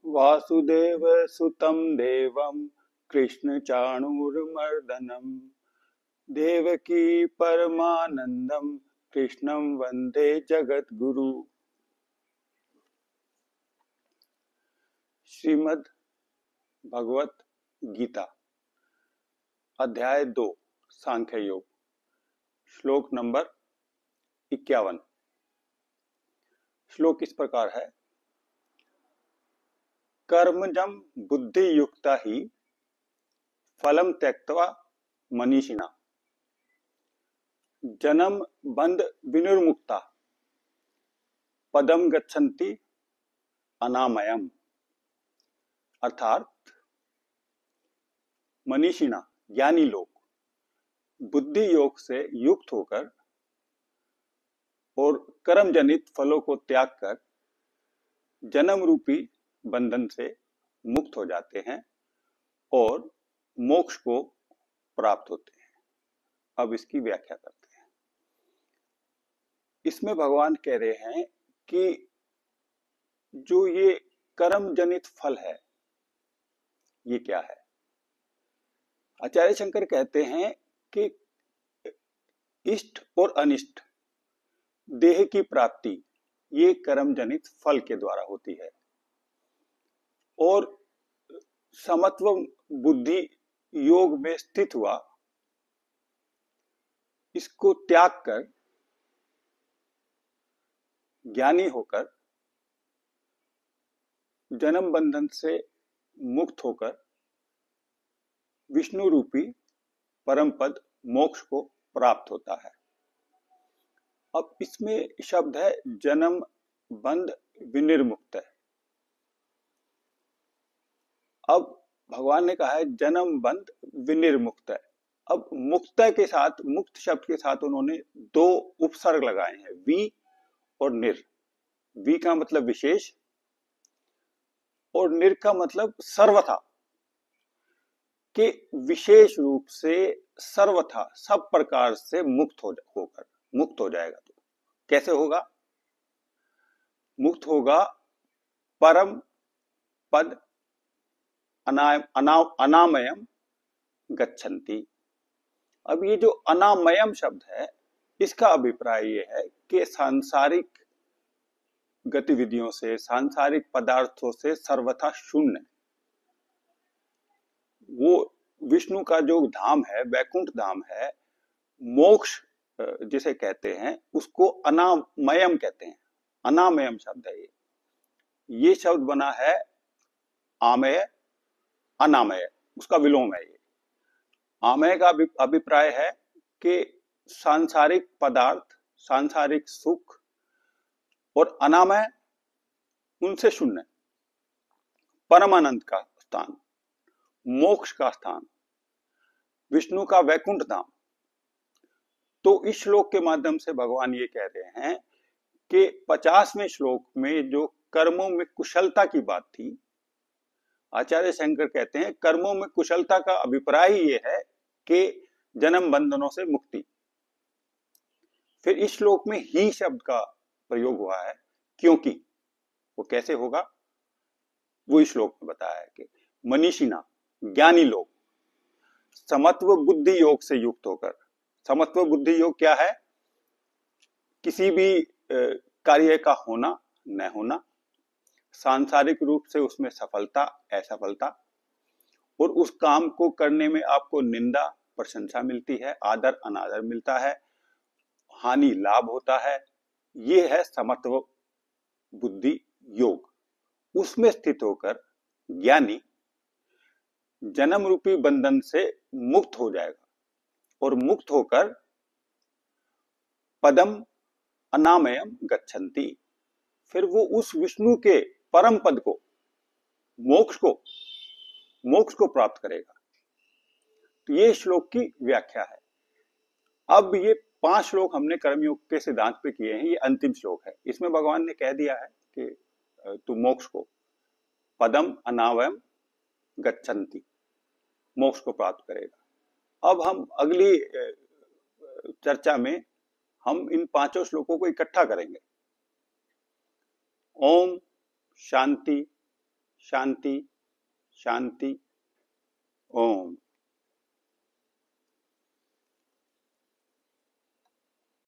वासुदेव सुतं देवं कृष्ण चाणूरमर्दनम देवकी परमानंदम कृष्णं वंदे जगद्गुरु। श्रीमद् भगवत गीता अध्याय 2 सांख्य योग श्लोक नंबर 51। श्लोक इस प्रकार है। कर्मजं बुद्धि युक्ता ही फलम त्यक्त्वा मनीषिणा जन्म बंध विनिर्मुक्ता पदम गच्छन्ति अनामयम। अर्थात मनीषिणा ज्ञानी लोग बुद्धि योग से युक्त होकर और कर्म जनित फलों को त्याग कर जन्म रूपी बंधन से मुक्त हो जाते हैं और मोक्ष को प्राप्त होते हैं। अब इसकी व्याख्या करते हैं। इसमें भगवान कह रहे हैं कि जो ये कर्म जनित फल है ये क्या है। आचार्य शंकर कहते हैं कि इष्ट और अनिष्ट देह की प्राप्ति ये कर्म जनित फल के द्वारा होती है और समत्व बुद्धि योग में स्थित हुआ इसको त्याग कर ज्ञानी होकर जन्म बंधन से मुक्त होकर विष्णु रूपी परम पद मोक्ष को प्राप्त होता है। अब इसमें शब्द है जन्म बंध विनिर्मुक्त। अब भगवान ने कहा है जन्म बंध विनिर्मुक्त। अब मुक्त के साथ मुक्त शब्द के साथ उन्होंने दो उपसर्ग लगाए हैं, वी और निर। वी का मतलब विशेष और निर का मतलब सर्वथा, कि विशेष रूप से सर्वथा सब प्रकार से मुक्त हो जाएगा। तो कैसे होगा? मुक्त होगा परम पद अनामयम गच्छन्ति। अब ये जो अनामयम शब्द है इसका अभिप्राय ये है कि सांसारिक गतिविधियों से सांसारिक पदार्थों से सर्वथा शून्य वो विष्णु का जो धाम है, वैकुंठ धाम है, मोक्ष जिसे कहते हैं उसको अनामयम कहते हैं। अनामयम शब्द है ये शब्द बना है आमय अनामय, उसका विलोम है ये। आमय का अभिप्राय है कि सांसारिक पदार्थ, सांसारिक सुख, और अनामय उनसे शून्य, परमानंद का स्थान, मोक्ष का स्थान, विष्णु का वैकुंठ धाम। तो इस श्लोक के माध्यम से भगवान ये कह रहे हैं कि 50वें श्लोक में जो कर्मों में कुशलता की बात थी, आचार्य शंकर कहते हैं कर्मों में कुशलता का अभिप्राय ये है कि जन्म बंधनों से मुक्ति। फिर इस श्लोक में ही शब्द का प्रयोग हुआ है, क्योंकि वो कैसे होगा वो इस श्लोक में बताया है कि मनीषिणा ज्ञानी लोग समत्व बुद्धि योग से युक्त होकर। समत्व बुद्धि योग क्या है? किसी भी कार्य का होना न होना, सांसारिक रूप से उसमें सफलता असफलता, और उस काम को करने में आपको निंदा प्रशंसा मिलती है, आदर अनादर मिलता है, हानि लाभ होता है। ये है समत्व बुद्धि योग। उसमें स्थित होकर ज्ञानी जन्म रूपी बंधन से मुक्त हो जाएगा और मुक्त होकर पदम अनामयम गच्छन्ति, फिर वो उस विष्णु के परम पद को, मोक्ष को प्राप्त करेगा। तो ये श्लोक की व्याख्या है। अब ये 5 श्लोक हमने कर्मयोग के सिद्धांत पे किए हैं, ये अंतिम श्लोक है। इसमें भगवान ने कह दिया है कि तू मोक्ष को पदम अनामयम गच्छन्ति, मोक्ष को प्राप्त करेगा। अब हम अगली चर्चा में हम इन 5 श्लोकों को इकट्ठा करेंगे। ओम शांति शांति शांति। ओम।